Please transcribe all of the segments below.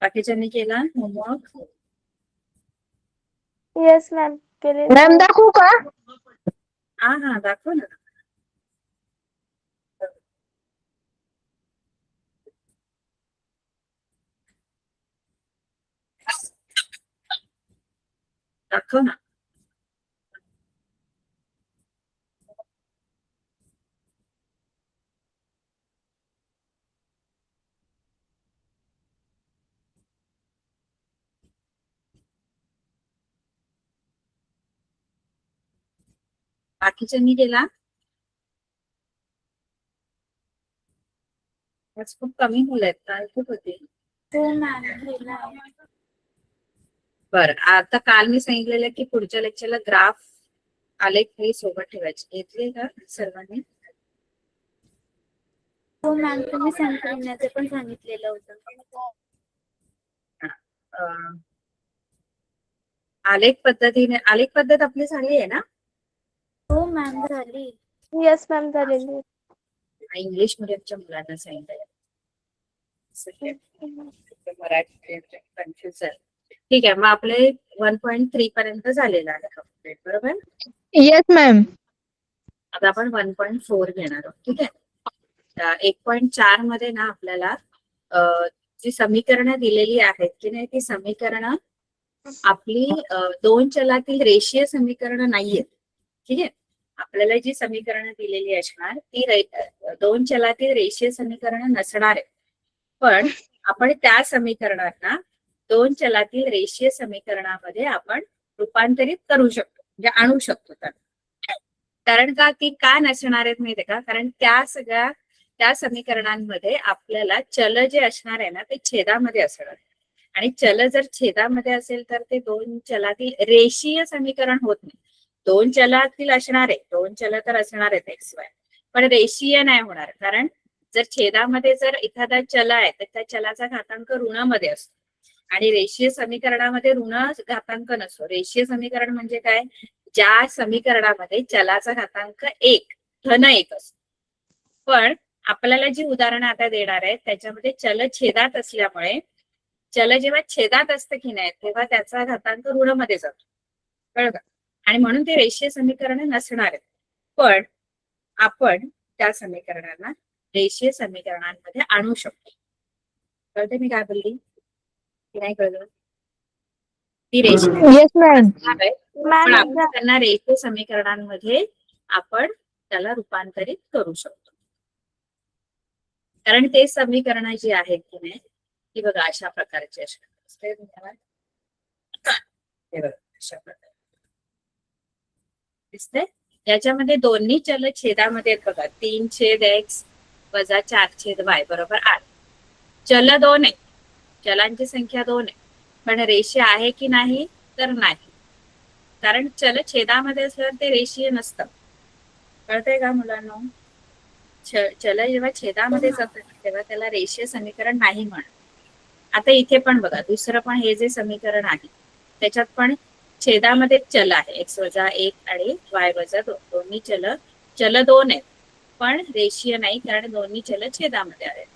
बाकीच्यांनी केला homework? Yes ma'am केले. Ma'am दाखवू का? हा दाखव ना. दाखव ना. बाकीच्यांनी केला? आज खूप कमी मुलं आहेत, काल खूप होते. बरं, आता काल मी सांगितलेलं की पुढच्या लेक्चरला ग्राफ आलेख हे सोबत ठेवायचे. घेतले का सर्वांनी? हो मॅम, तुम्ही सांगितलं पण सांगितलेलं होतं. आलेख पद्धत आपली झाली आहे ना? हो मॅम झाली. येस मॅम झालेली. इंग्लिश मिडियमच्या मुलांना सांगितलं. मराठी कन्फ्युज आहे. ठीक आहे, मग आपले 1.3 पर्यंत झालेलं आहे कंप्लीट, बरोबर? Yes ma'am. आता आपण 1.4 घेणार आहोत. ठीक आहे. 1.4 मध्ये ना आपल्याला जी समीकरणं दिलेली आहेत की नाही, ती समीकरणं आपली दोन चलातील रेषीय समीकरणं नाहीयेत. ठीक आहे. आपल्याला जी समीकरणं दिलेली असणार ती दोन चलातील रेषीय समीकरणं नसणार आहे. पण आपण त्या समीकरणांना दोन चलातील रेषीय समीकरणामध्ये आपण रूपांतरित करू शकतो, म्हणजे आणू शकतो. कारण का ती का नसणार आहेत माहितीये का? कारण त्या समीकरणांमध्ये आपल्याला चल जे असणार आहे ना ते छेदामध्ये असणार आहे. आणि चल जर छेदामध्ये असेल तर ते दोन चलातील रेषीय समीकरण होत नाही. दोन चलातील असणार आहे, दोन चल तर असणार आहेत एक्स वाय, पण रेषीय नाही होणार. कारण जर छेदामध्ये जर एखादा चल आहे तर त्या चलाचा घातांक ऋणामध्ये असतो आणि रेषीय समीकरणामध्ये ऋण घातांक नसतो. रेषीय समीकरण म्हणजे काय? ज्या समीकरणामध्ये चलाचा घातांक धन 1 असतो. पण आपल्याला जी उदाहरणं आता देणार आहेत त्याच्यामध्ये चल छेदात असल्यामुळे चल जेव्हा छेदात असतं की नाही तेव्हा त्याचा घातांक ऋणमध्ये जातो. कळलं का? आणि म्हणून ते रेषीय समीकरण नसणार आहेत. पण आपण त्या समीकरणांना रेषीय समीकरणांमध्ये आणू शकतो. कळते मी काय बोलली की नाही कळलं? ती रेषीय येस मॅम. पण आपण त्यांना रेषीय समीकरणांमध्ये आपण त्याला रूपांतरित करू शकतो. कारण ते समीकरण जी आहेत की नाही ती बघा अशा प्रकारची असते. अशा प्रकारे दिसते. याच्यामध्ये दोन्ही चल छेदामध्ये आहेत बघा. 3/x वजा 4/y बरोबर 8. चल 2 आहे, चलांची संख्या 2 आहे, पण रेषीय आहे की नाही तर नाही. कारण चल छेदामध्ये असल्यावर ते रेषीय नसतं. कळतंय का मुलांनो? चल जेव्हा छेदामध्ये जातात तेव्हा त्याला रेषीय समीकरण नाही म्हणत. आता इथे पण बघा दुसरं पण हे जे समीकरण आहे त्याच्यात पण छेदामध्ये चल आहे x वजा 1 आणि y वजा 2. दोन्ही चल 2 आहेत पण रेषीय नाही कारण दोन्ही चल छेदामध्ये आहेत.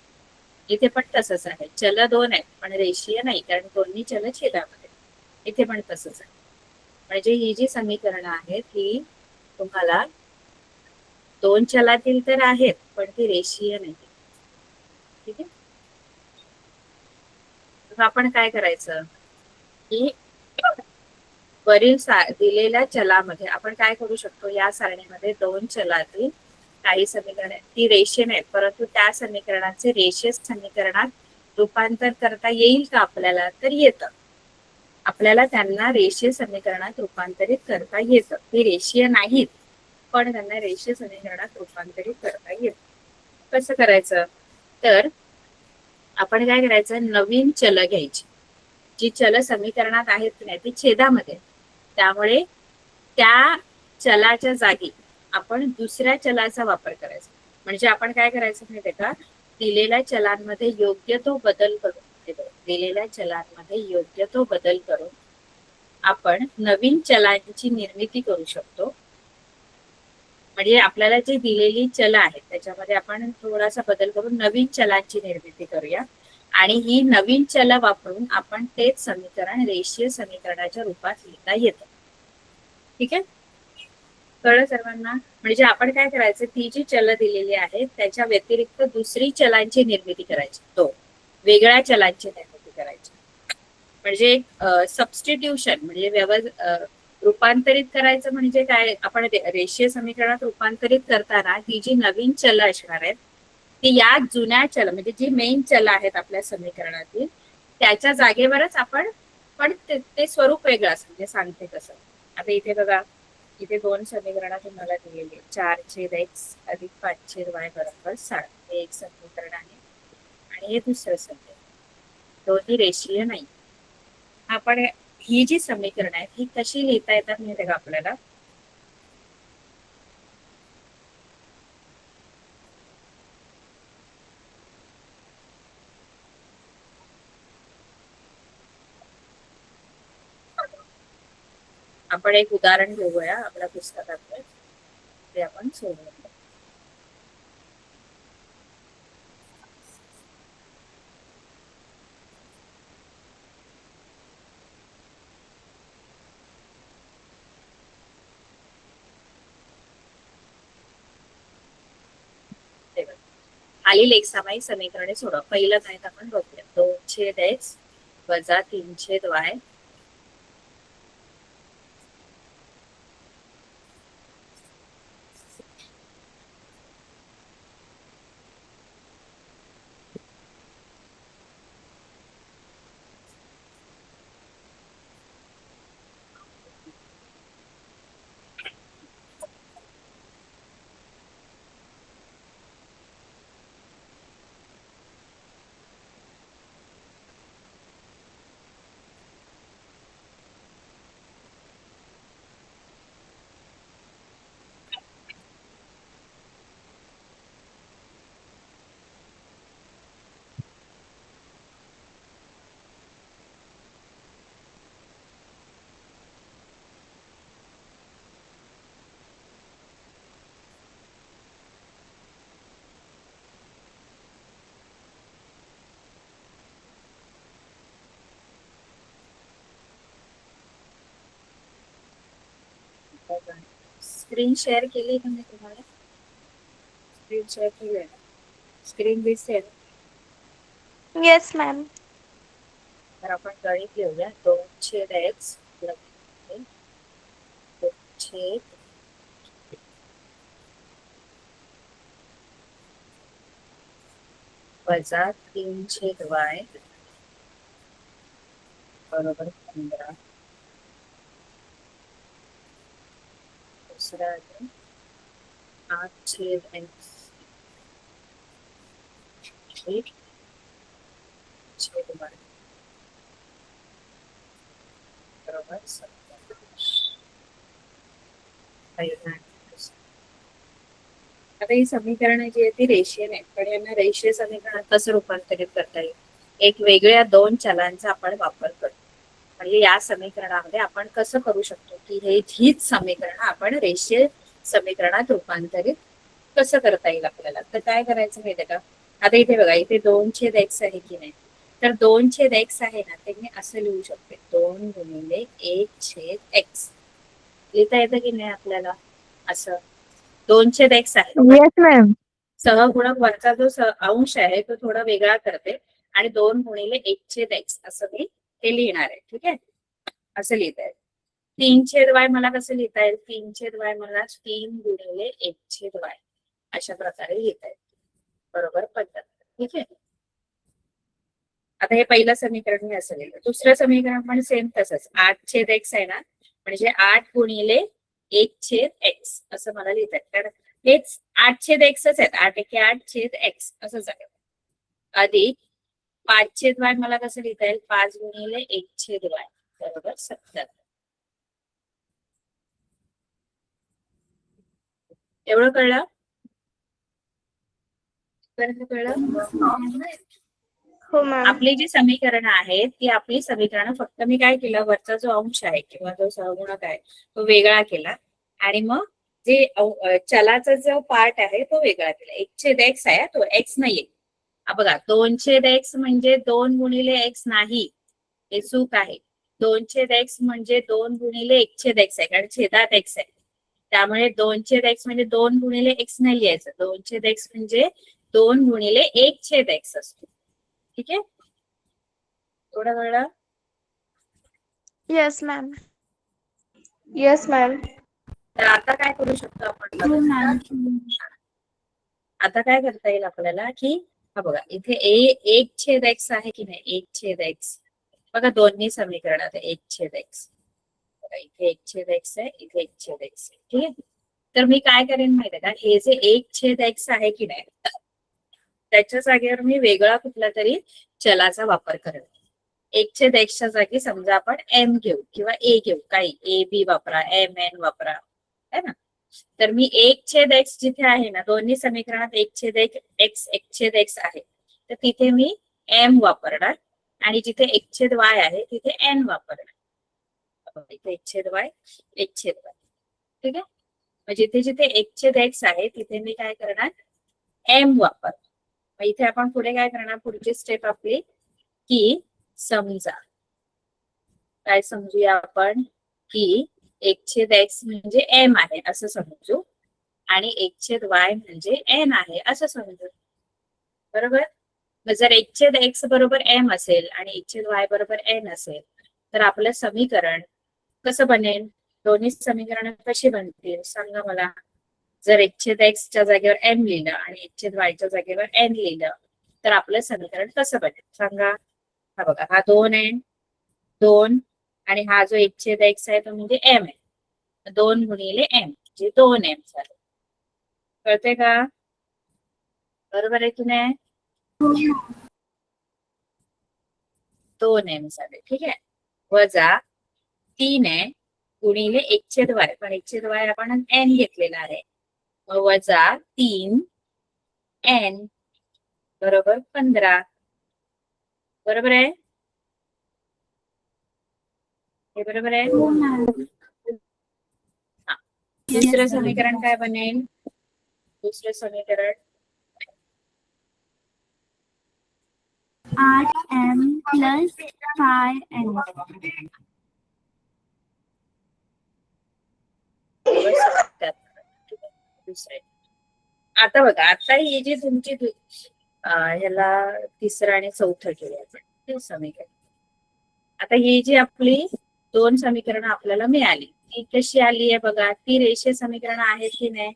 इथे पण तसंच आहे. चल 2 आहेत पण रेषीय नाही कारण दोन्ही चल छेदामध्ये. इथे पण तसंच आहे. म्हणजे ही जी समीकरणं आहेत ही तुम्हाला दोन चलातील तर आहेत पण ती रेषीय नाही. ठीक आहे. आपण काय करायचं की वरील दिलेल्या चलामध्ये आपण काय करू शकतो? या सारणीमध्ये दोन चलातील काही समीकरण ती रेषीय नाहीत परंतु त्या समीकरणाचे रेषीय समीकरणात रूपांतर करता येईल का आपल्याला? तर येतं. आपल्याला त्यांना रेषीय समीकरणात रूपांतरित करता येतं. ते रेषीय नाहीत पण त्यांना रेषीय समीकरणात रूपांतरित करता येतं. कसं करायचं? तर आपण काय करायचं? नवीन चल घ्यायची. जी चल समीकरणात आहेत की नाही ती छेदामध्ये, त्यामुळे त्या चलाच्या जागी आपण दुसऱ्या चलाचा वापर करायचा. म्हणजे आपण काय करायचं माहितीये का? दिलेल्या चलांमध्ये योग्य तो बदल करून आपण नवीन चलांची निर्मिती करू शकतो. म्हणजे आपल्याला जी दिलेली चल आहेत त्याच्यामध्ये आपण थोडासा बदल करून नवीन चलांची निर्मिती करूया आणि ही नवीन चल वापरून आपण तेच समीकरण रेषीय समीकरणाच्या रूपात लिहिता येतं. ठीक आहे, कळलं सर्वांना? म्हणजे आपण काय करायचं, ती जी चल दिलेली आहे त्याच्या व्यतिरिक्त दुसरी चलांची निर्मिती करायची, तो वेगळ्या चलांची निर्मिती करायची. म्हणजे सबस्टिट्यूशन म्हणजे रूपांतरित करायचं म्हणजे काय, आपण रेषीय समीकरणात रूपांतरित करताना ती जी नवीन चल असणार आहेत ती या जुन्या चल म्हणजे जी मेन चल आहेत आपल्या समीकरणातील त्याच्या जागेवरच आपण, पण ते स्वरूप वेगळं असं म्हणजे सांगते कसं. आता इथे बघा, इथे दोन समीकरणं तुम्हाला दिलेली 4/x अधिक 5/y बरोबर 7 हे एक समीकरण आहे आणि हे दुसरं समीकरण, दोन्ही रेषीय नाही. आपण ही जी समीकरण आहेत ही कशी लिहिता येतात माहिती का आपल्याला? आपण एक उदाहरण घेऊया आपल्या पुस्तकातलं, ते आपण सोडवूया. खालील एकसमाई समीकरणे सोडवा. पहिलं काय आपण बघूया, 2/x वजा 3/y स्क्रीन शेअर केली का मी तुम्हाला? स्क्रीन शेअर केली आहे, स्क्रीन दिसेल. Yes, ma'am. तर आपण गणित घेऊया. 2/x प्लस 2 वजा 3/y बरोबर 15. दुसरा आहे 8/x बरोबर 17. आता ही समीकरणं जी आहे ती रेषीय नाही, पण यांना रेषीय समीकरणात कसं रूपांतरित करता येईल, एक वेगळ्या दोन चलांचा आपण वापर करतो. म्हणजे या समीकरणामध्ये आपण कसं करू शकतो की हीच समीकरणं आपण रेषीय समीकरणात रूपांतरित कसं करता येईल आपल्याला. तर काय करायचं माहितीये का, आता इथे बघा, इथे 2/x आहे की नाही, तर 2/x आहे ना, ते मी असं लिहू शकते, 2 गुणिले 1/x लिहिता येतं की नाही आपल्याला असं. 2/x आहे, Yes, ma'am. सहगुणक वरचा जो अंश आहे तो थोडा वेगळा करते आणि 2 गुणिले 1/x असं मी हे लिहिणार आहे. ठीक आहे, असं लिहिता येईल. 3/y मला कसं लिहिता येईल, 3/y मला 3 गुणिले 1/y अशा प्रकारे लिहिता येईल. बरोबर 75. ठीक आहे, आता हे पहिलं समीकरण मी असं लिहिलं. दुसरं समीकरण पण सेम तसंच, 8/x आहे ना, म्हणजे 8 गुणिले 1/x असं मला लिहिता येईल. कारण हेच 8/x आहेत, 8×8/x असंच आहे. अधिक 5/y मला कसं लिहिता येईल, 5 गुणिले 1/y बरोबर 70. एवढं कळलं? कळलं? हो मॅम. आपली जी समीकरणं आहेत ती आपली समीकरणं फक्त मी काय केलं, वरचा जो अंश आहे किंवा जो सहगुणक आहे तो वेगळा केला आणि मग जे चलाचा जो पार्ट आहे तो वेगळा दिला. 1/x आहे तो x नाहीये. बघा 2/x म्हणजे 2 गुणिले x नाही, हे चूक आहे. 2/x म्हणजे 2 गुणिले 1/x आहे, कारण छेदात x आहे. त्यामुळे 2/x म्हणजे 2 गुणिले x नाही लिहायचं. 2/x म्हणजे 2 गुणिले 1/x असतो. ठीक आहे, थोडं कळलं? Yes, ma'am. Yes, ma'am. तर आता काय करू शकतो आपण? हो मॅम. आता काय करता येईल आपल्याला, की हा बघा इथे 1/x आहे की नाही, 1/x. बघा दोन्ही समीकरणात 1/x. इथे 1/x आहे, इथे 1/x आहे. ठीक आहे, तर मी काय करेन माहिती आहे का, हे जे 1/x आहे की नाही, त्याच्या जागेवर मी वेगळा कुठला तरी चलाचा वापर करेन. 1/x च्या जागी समजा आपण m घेऊ किंवा a घेऊ, काही a b वापरा, m n वापरा, है ना. तर मी 1/x जिथे आहे ना, दोन्ही समीकरणात 1/x आहे, तर तिथे मी m वापरणार, आणि जिथे 1/y आहे तिथे n वापरणार. इथे 1/y, 1/y. ठीक आहे, मग जिथे जिथे 1/x आहे तिथे मी काय करणार, m वापर. मग इथे आपण पुढे काय करणार, पुढची स्टेप आपली, की समजा काय समजूया आपण, की 1/x म्हणजे m आहे असं समजू, आणि 1/y म्हणजे n आहे असं समजू. बरोबर. मग जर 1/x बरोबर m असेल आणि 1/y बरोबर n असेल, तर आपलं समीकरण कसं बनेल? दोन्ही समीकरण कशी बनतील सांगा मला. जर 1/x च्या जागेवर m लिहिलं आणि 1/y च्या जागेवर n लिहिलं, तर आपलं समीकरण कसं बनेल सांगा. हा बघा, हा 2 आहे, 2, आणि हा जो 1/x आहे तो म्हणजे m आहे. 2 गुणिले m म्हणजे 2m झालं. कळते का? बरोबर आहे की नाही? 2m झाले. ठीक आहे, वजा 3 आहे गुणिले 1/y, पण 1/y आपण n घेतलेला आहे, मग वजा 3n बरोबर 15. बरोबर आहे, हे बरोबर आहे. हो मॅम. हा, दुसरं समीकरण काय बनेल? दुसरं समीकरण 8m plus 5n. दुसरे. आता बघा, आता ही जी तुमची ह्याला तिसरं आणि चौथं केलं आपण ते समीकरण. आता ही जी आपली 2 समीकरणं आपल्याला मिळाली, ती कशी आली आहे बघा. ती रेषीय समीकरण आहेत की नाही,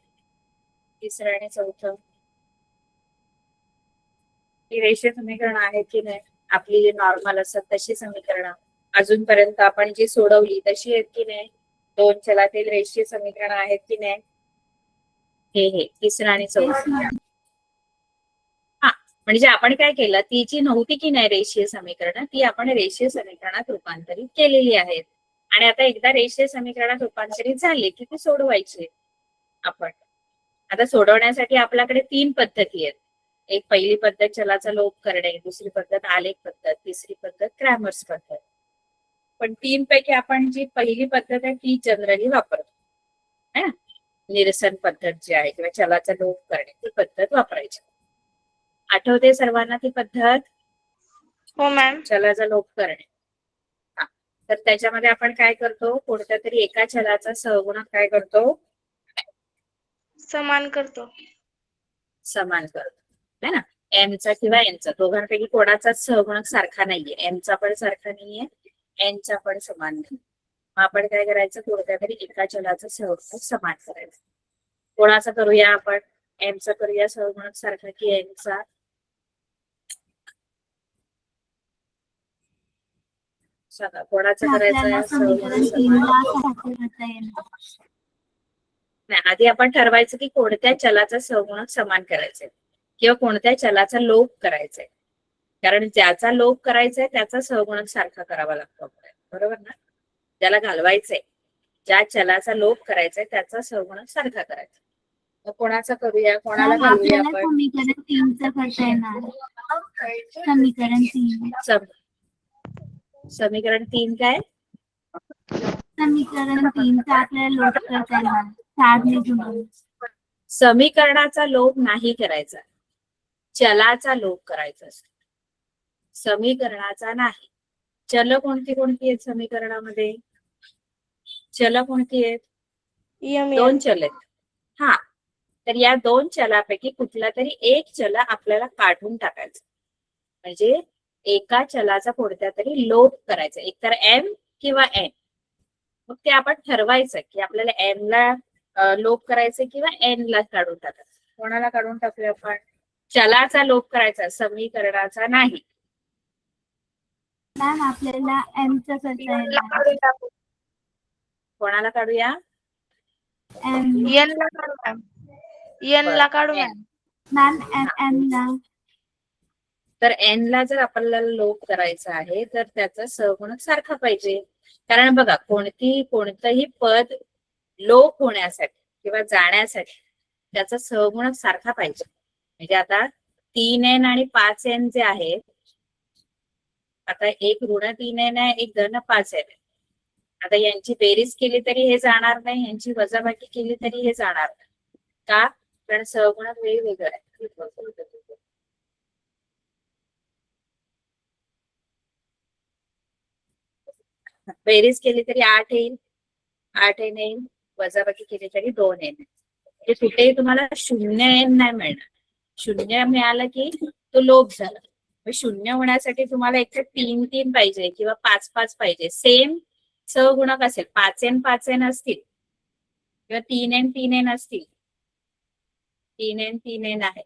तिसरं आणि चौथं, ती रेषीय समीकरण आहेत की नाही. आपली जी नॉर्मल असतात तशी समीकरणं अजूनपर्यंत आपण जी सोडवली तशी आहेत की नाही. 2 चलातील रेषीय समीकरण आहेत की नाही. हे तिसरं आणि चौथं. हा, म्हणजे आपण काय केलं, ती जी नव्हती की नाही रेषीय समीकरण, ती आपण रेषीय समीकरणात रूपांतरित केलेली आहेत. आणि आता एकदा रेषीय समीकरणात रूपांतरित झाली की ती सोडवायची आपण. आता सोडवण्यासाठी आपल्याकडे 3 पद्धती आहेत. एक पहिली पद्धत चलाचा लोप करणे, दुसरी पद्धत आलेख पद्धत, तिसरी पद्धत क्रॅमर्स पद्धत. पण 3 पैकी आपण जी पहिली पद्धत आहे ती जनरली वापरतो, है ना. निरसन पद्धत जी आहे किंवा चलाचा लोप करणे, ती पद्धत वापरायची. आठवते सर्वांना ती पद्धत? हो मॅम. चलाचा लोप करणे. हा, तर त्याच्यामध्ये आपण काय करतो, कोणत्या तरी एका चलाचा सहगुणक काय करतो, समान करतो. समान करतो, है ना. एमचा किंवा एनचा, दोघांपैकी कोणाचाच सहगुणक सारखा नाहीये. एमचा पण सारखा नाहीये, एनचा पण समान नाही. मग आपण काय करायचं, कोणत्या तरी एका चलाचा सहगुणक समान करायचं. कोणाचा करूया आपण, एमचा करूया सहगुणक सारखा की एनचा. सांगा कोणाचा करायचा सहगुणक समान. नाही, आधी आपण ठरवायचं की कोणत्या चलाचा सहगुणक समान करायचंय किंवा कोणत्या चलाचा लोप करायचाय. कारण ज्याचा लोप करायचाय त्याचा सहगुणक सारखा करावा लागतो आपल्याला, बरोबर ना. ज्याला घालवायचंय, ज्या चलाचा लोप करायचाय त्याचा सहगुणक सारखा करायचा. मग कोणाचा करूया, कोणाला घालूया आपण. समीकरण 3चं करता येणार. समीकरण 3. समीकरण 3 काय? समीकरण 3चं आपल्याला लोप करता येणार. समीकरणाचा लोप नाही करायचा, चलाचा लोप करायचा असतो. समीकरणाचा नाही. चल कोणती कोणती आहेत समीकरणामध्ये? चल कोणती आहेत? दोन चल आहेत. हा, तर या दोन चलापैकी कुठला तरी एक चल आपल्याला काढून टाकायचा, म्हणजे एका चलाचा कोणत्या तरी लोप करायचा, एकतर एम किंवा एन. मग ते आपण ठरवायचं की आपल्याला एम ला लोप करायचं किंवा एन ला काढून टाकायचं. कोणाला काढून टाकूया आपण? चलाचा लोप करायचा, समीकरणाचा नाही. मॅम आपल्याला एमचा कोणाला काढूया? एन ला काढू मॅम. एन ला काढू मॅम. एम ला. तर एन ला जर आपल्याला लोप करायचा आहे तर त्याचा सहगुणक सारखा पाहिजे. कारण बघा, कोणतंही पद लोप होण्यासाठी किंवा जाण्यासाठी त्याचा सहगुणक सारखा पाहिजे. म्हणजे आता 3n आणि 5n जे आहेत, आता एक ऋण 3n आहे, एक धन 5n आहे. आता यांची बेरीज केली तरी हे जाणार नाही, यांची वजाबाकी केली तरी हे जाणार नाही. का? कारण सहगुणक वेगवेगळं आहे. बेरीज केली तरी 8 येईल, 8 n येईल, वजाबाकी केली तरी 2 n. म्हणजे कुठेही तुम्हाला 0 n नाही मिळणार. 0 मिळालं की तो लोप झाला. शून्य होण्यासाठी तुम्हाला एक तर 3 पाहिजे किंवा 5 पाहिजे. सेम सहगुणक असेल, 5n 5n असतील किंवा 3n 3n असतील, 3n 3n आहे,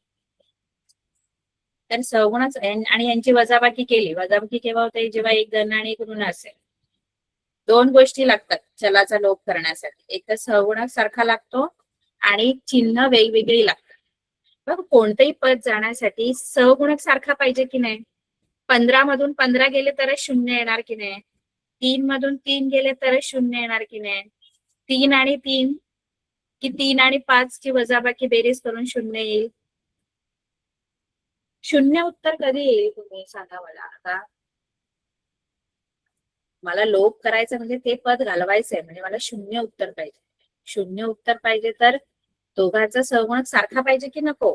तर सहगुणक आणि यांची वजाबाकी केली. वजाबाकी केव्हा होते? जेव्हा एक धन आणि एक ऋण असेल. दोन गोष्टी लागतात चलाचा लोप करण्यासाठी, एक तर सहगुणक सारखा लागतो आणि चिन्ह वेगवेगळी लागतात. बघ, कोणतंही पद जाण्यासाठी सहगुणक सारखा पाहिजे की नाही? 15 मधून 15 गेले तरच 0 येणार की नाही? 3 मधून 3 गेले तरच 0 येणार की नाही? 3 आणि 3 की 3 आणि 5 ची वजाबाकी बेरीज करून 0 येईल. 0 उत्तर कधी येईल तुम्ही सांगा मला. आता मला लोप करायचं म्हणजे ते पद घालवायचंय, म्हणजे मला 0 उत्तर पाहिजे. 0 उत्तर पाहिजे तर दोघांचा सहगुणक सारखा पाहिजे की नको?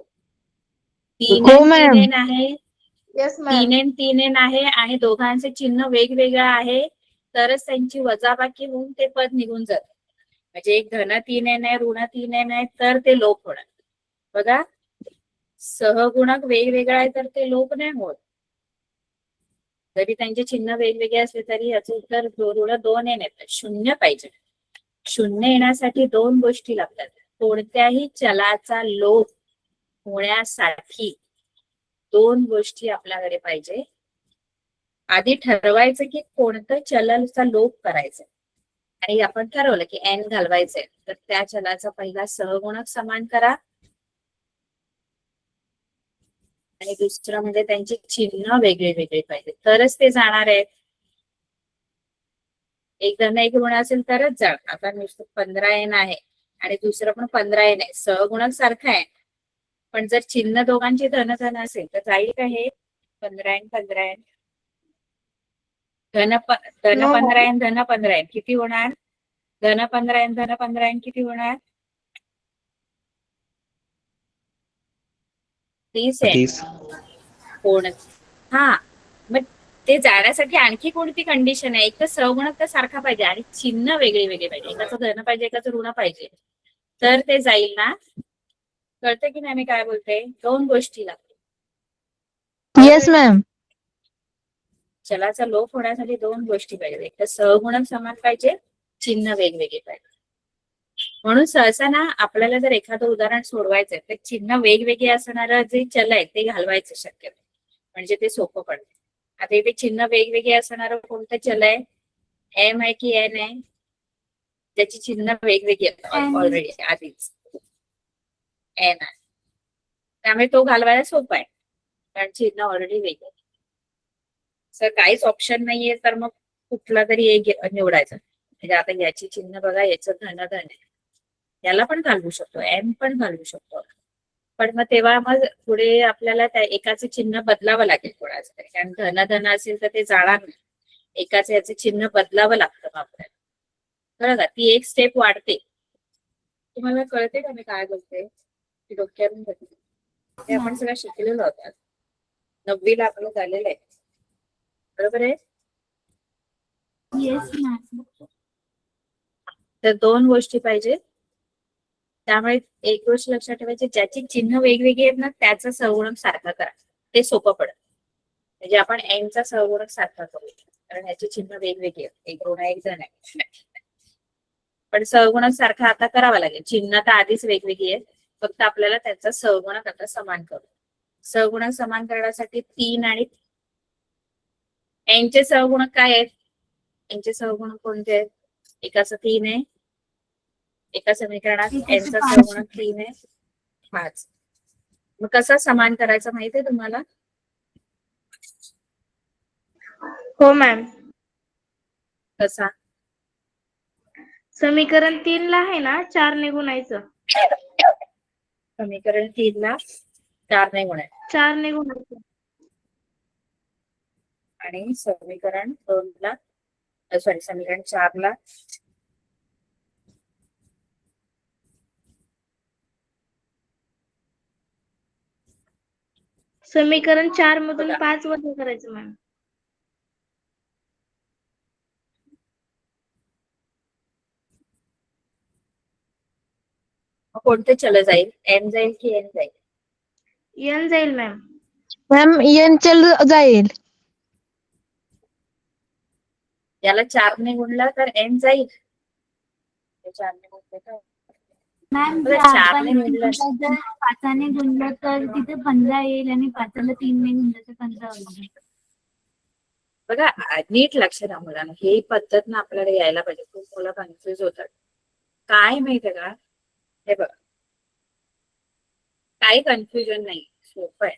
3n आहे, 3n 3n आहे आणि दोघांचे चिन्ह वेगवेगळं आहे, तरच त्यांची वजाबाकी होऊन ते पद निघून जात. म्हणजे एक धन 3n आहे, ऋण 3n आहे, तर ते लोप होणार. बघा, सहगुणक वेगवेगळा आहे तर ते लोप नाही होत. जरी त्यांचे चिन्ह वेगवेगळे असले तरी याचं उत्तर ऋण 2n येतं. 0 पाहिजे. 0 येण्यासाठी दोन गोष्टी लागतात. कोणत्याही चलाचा लोप होण्यासाठी दोन गोष्टी आपल्याकडे पाहिजे. आधी ठरवायचं की कोणतं चलाचा लोप करायचं, आणि आपण ठरवलं की n घालवायचंय, तर त्या चलाचा पहिला सहगुणक समान करा आणि दुसरं म्हणजे त्यांची चिन्ह वेगळे वेगळे पाहिजे, तरच ते जाणार आहेत. एक धन एक ऋण असेल तरच जाणार. आता नुसतं 15n आहे आणि दुसरं पण 15n आहे, सहगुणक सारखा आहे, पण जर चिन्ह दोघांची धन धन असेल तर जाईल का हे 15n 15n? धन 15n धन 15n किती होणार? धन 15n धन 15n किती होणार? 30 कोण? हा, मग ते जाण्यासाठी आणखी कोणती कंडिशन आहे? एक तर सहगुणक तर सारखा पाहिजे आणि चिन्ह वेगळे वेगळे पाहिजे. एकाचं धन पाहिजे, एकाचं ऋण पाहिजे, तर ते जाईल ना? कळतं की नाही मी काय बोलते? दोन गोष्टी लागतात. Yes ma'am. चलाचा लोप होण्यासाठी दोन गोष्टी पाहिजे, एक तर सहगुणक समान पाहिजे, चिन्ह वेगवेगळे पाहिजे. म्हणून सहसा ना आपल्याला जर एखादं उदाहरण सोडवायचंय तर चिन्ह वेगवेगळे असणारं जे चल आहे ते घालवायचं शक्यतो, म्हणजे ते सोपं पडतं. आता इथे चिन्ह वेगवेगळे असणारं कोणतं चल आहे? एम आहे की एन आहे? त्याची चिन्ह वेगवेगळी ऑलरेडी आधीच एन आहे, त्यामुळे तो घालवायला सोपा आहे, कारण चिन्ह ऑलरेडी वेगळे. सर काहीच ऑप्शन नाहीये तर मग कुठला तरी एक निवडायचं. म्हणजे आता याची चिन्ह बघा, याचं धन धन आहे, याला पण घालवू शकतो, एम पण घालवू शकतो, पण मग तेव्हा मग पुढे आपल्याला त्या एकाचं चिन्ह बदलावं लागेल कोणाचं तरी, कारण धन धन असेल तर ते जाणार नाही. एकाचं याचं चिन्ह बदलावं लागतं आपल्याला. बरं का? ती एक स्टेप वाढते. तुम्हाला कळते का मी काय बोलते? की डोक्यावरून घेते? हे आपण सगळं शिकलेलो होतात. 9वीला आपलं झालेलं आहे. बरोबर आहे? Yes ma'am. तर 2 गोष्टी पाहिजे. त्यामुळे एक गोष्ट लक्षात ठेवायची, ज्याची चिन्ह वेगवेगळी आहेत ना त्याचा सहगुणक सारखा करा. ते सोपं पडेल. म्हणजे आपण एनचा सहगुणक सारखा करू, कारण ह्याची चिन्ह वेगवेगळी आहेत. एक ऋण आहे, एक धन आहे. पण सहगुणक सारखा आता करावा लागेल. चिन्ह तर आधीच वेगवेगळी आहेत, फक्त आपल्याला त्याचा सहगुणक आता समान करू. सहगुणक समान करण्यासाठी 3 आणि एनचे सहगुणक काय आहेत? एनचे सहगुणक कोणते आहेत? एकाचं 3 आहे, एका समीकरणात एनचा सहगुणक 3 आहे, 5. मग कसा समान करायचा माहितीये तुम्हाला? हो मॅम. कसा? समीकरण 3 ला आहे ना 4 ने गुणायचं. समीकरण 3 ला 4 ने गुणायचं. 4 ने गुणायचं. आणि समीकरण 2 ला समीकरण 4 ला समीकरण 4 मधून बघा. 5 वजा करायचं मॅम. मग कोणते चल जाईल? एन जाईल की एन जाईल? एन जाईल मॅम. मॅम एन चल जाईल. याला 4 ने गुणला तर एन जाईल. 4 ने गुणले तर मॅम बरं, जर 4 आपण ने गुणलं. जर 5ने गुणलं तर तिथे 15 येईल आणि 5ला 3 ने गुणलं तर 15 होईल. बघा नीट लक्ष द्या मुलांना. ही पद्धत ना आपल्याला यायला पाहिजे. खूप मुलं कन्फ्युज होतात. काय माहितीये का? हे बघा, काही कन्फ्युजन नाही, सोपं आहे.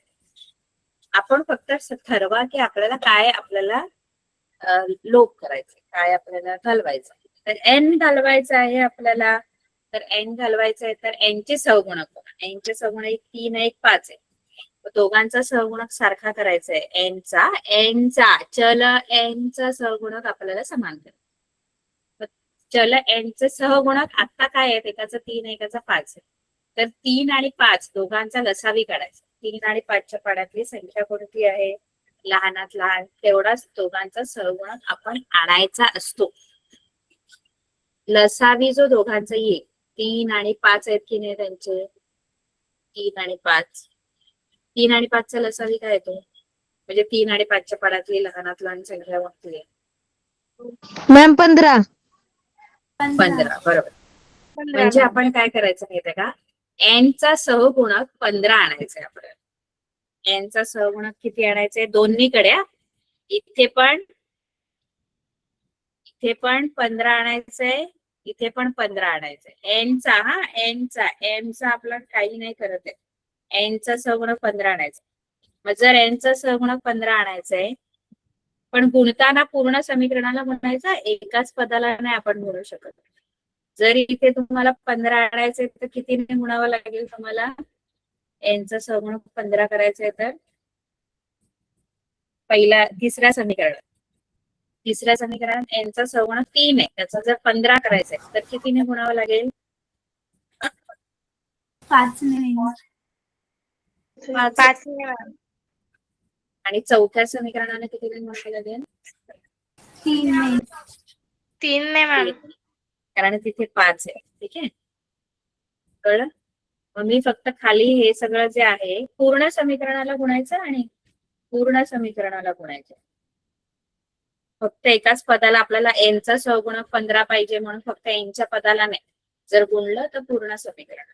आपण फक्त ठरवा की आपल्याला लोप करायचं, काय आपल्याला घालवायचं. तर एन घालवायचं आहे आपल्याला. तर एन घालवायचं आहे तर एनचे सहगुणक बघा. एनचे सहगुणक 3 आहे, 5 आहे. दोघांचा सहगुणक सारखा करायचा आहे. एनचा चल एनचा सहगुणक आपल्याला समान करायचा. चल एनचे सहगुणक आता काय आहेत? एकाचा 3 आहे, एकाचा 5 आहे. तर 3 आणि 5 दोघांचा लसावी काढायचा. 3 आणि 5च्या पाड्यातली संख्या कोणती आहे? लहानात लहान, तेवढाच दोघांचा सहगुणक आपण आणायचा असतो. लसावी जो दोघांचा येईल, 3 आणि 5 आहेत की नाही त्यांचे? 3 आणि 5. 3 आणि 5चा लसावी काय येतो? म्हणजे 3 आणि 5च्या पाड्यातली लहानात लहान संख्या कोणती आहे? मॅम 15. 15. बरोबर. म्हणजे आपण काय करायचं माहितीये का? एनचा सहगुणक 15 आणायचा आहे आपल्याला. एनचा सहगुणक किती आणायचंय? दोन्हीकडे. इथे पण 15 आणायचंय, इथे पण 15 आणायचंय. एनचा आपला काही नाही करत आहे. एनचा सहगुणक 15 आणायचा. मग जर एनचा सहगुणक 15 आणायचंय, पण गुणताना पूर्ण समीकरणाला गुणायचा, एकाच पदाला नाही आपण गुणू शकत. जर इथे तुम्हाला 15 आणायचंय तर कितीने गुणावं लागेल तुम्हाला? एनचा सहगुणक 15 करायचंय तर तिसऱ्या समीकरणात एनचा सहगुणक 3 आहे, त्याचा जर 15 करायचंय तर कितीने गुणावं लागेल? 5 ने. 5 ने. आणि चौथ्या समीकरणाने कितीने गुणावं लागेल? 3 ने. 3 ने मॅम. कारण तिथे 5 आहे. ठीक आहे, कळलं? मग मी फक्त खाली हे सगळं जे आहे पूर्ण समीकरणाला गुणायचं आणि पूर्ण समीकरणाला गुणायचं. फक्त एकाच पदाला आपल्याला एनचा सहगुणक 15 पाहिजे म्हणून फक्त एनच्या पदाला नाही, जर गुणलं तर पूर्ण समीकरण.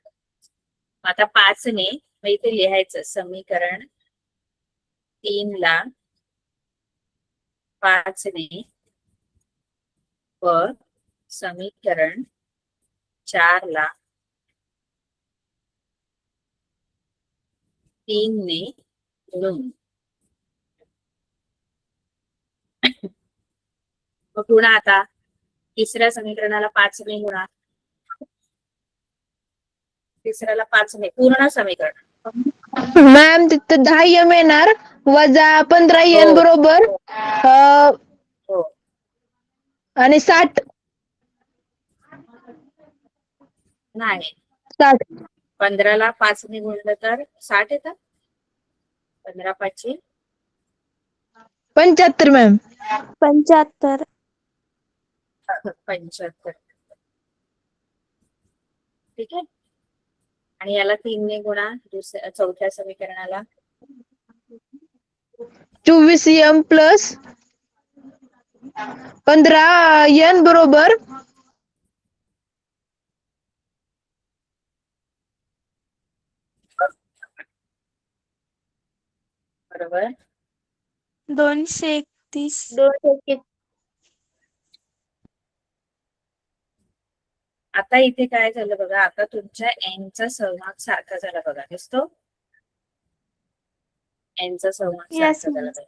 आता 5 ने मग इथे लिहायचं समीकरण 3 ला 5 ने व समीकरण 4 ला 3 ने गुणून. मग पुन्हा आता तिसऱ्या समीकरणाला 5 ने गुणा. तिसऱ्याला 5 ने पूर्ण समीकरण. मॅम तिथं 10m येणार वजा 15n हो. बरोबर हो. आणि 60. नाही, 60. 15ला 5 ने गुणलं तर 60 येतात. 15 5 75 मॅम. 75. 75. ठीक आहे. आणि याला 3 ने गुणा चौथ्या समीकरणाला. 24m प्लस 15n बरोबर बरोबर. 231. 231. आता इथे काय झालं बघा, आता तुमच्या एनचा सहभाग सारखा झाला बघा, दिसतो एनचा सहभाग Yes, सारखा झाला ma'am. बघा,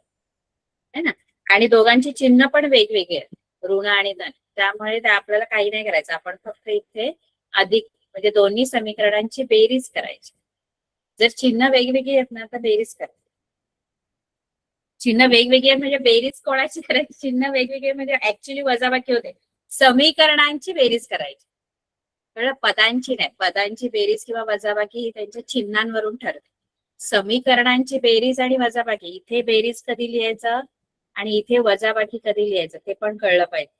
है ना. आणि दोघांची चिन्ह पण वेगवेगळे आहेत, ऋण आणि धन. त्यामुळे आपल्याला काही नाही करायचं, आपण फक्त इथे अधिक म्हणजे दोन्ही समीकरणांची बेरीज करायची. जर चिन्ह वेगवेगळी आहेत ना तर बेरीज करायची. चिन्ह वेगवेगळी आहेत म्हणजे बेरीज कोणाची करायची, चिन्ह वेगवेगळे म्हणजे ऍक्च्युली वजाबाकी होते, समीकरणांची बेरीज करायची. कळलं? पदांची नाही, पदांची बेरीज किंवा वजाबाकी ही त्यांच्या चिन्हांवरून ठरते. समीकरणांची बेरीज आणि वजाबाकी, इथे बेरीज कधी लिहायचं आणि इथे वजाबाकी कधी लिहायचं ते पण कळलं पाहिजे.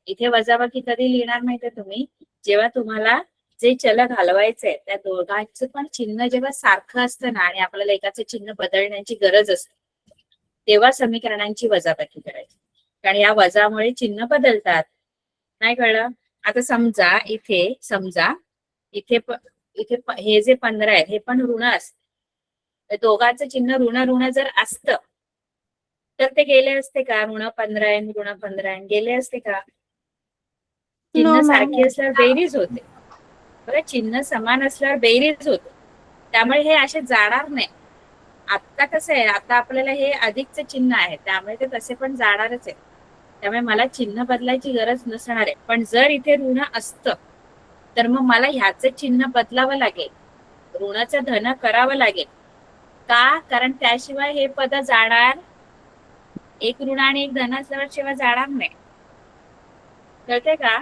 इथे वजाबाकी कधी लिहिणार माहितीये तुम्ही, जेव्हा तुम्हाला जे चल घालवायचंय त्या दोघांचं पण चिन्ह जेव्हा सारखं असतं ना आणि आपल्याला एकाचं चिन्ह बदलण्याची गरज असते, तेव्हा समीकरणांची वजाबाकी करायची. कारण या वजामुळे चिन्ह बदलतात. नाही कळलं? आता समजा इथे हे जे 15 आहे हे पण ऋण असते, दोघांचं चिन्ह ऋण ऋण जर असतं तर ते गेले असते का? ऋण 15 ऋण 15 गेले असते का? चिन्ह No, ma'am. सारखी असल्यावर बेरीज होते बरं, चिन्ह समान असल्यावर बेरीज होते, त्यामुळे हे असे जाणार नाही. आता कसं आहे, आता आपल्याला हे अधिकचं चिन्ह आहे त्यामुळे ते तसे पण जाणारच आहे, त्यामुळे मला चिन्ह बदलायची गरज नसणार आहे. पण जर इथे ऋण असतं तर मग मला ह्याचं चिन्ह बदलावं लागेल, ऋणाचं धन करावं लागेल. का? कारण त्याशिवाय हे पद जाणार, एक ऋण आणि एक धन असल्यावर शिवाय जाणार नाही. कळते का?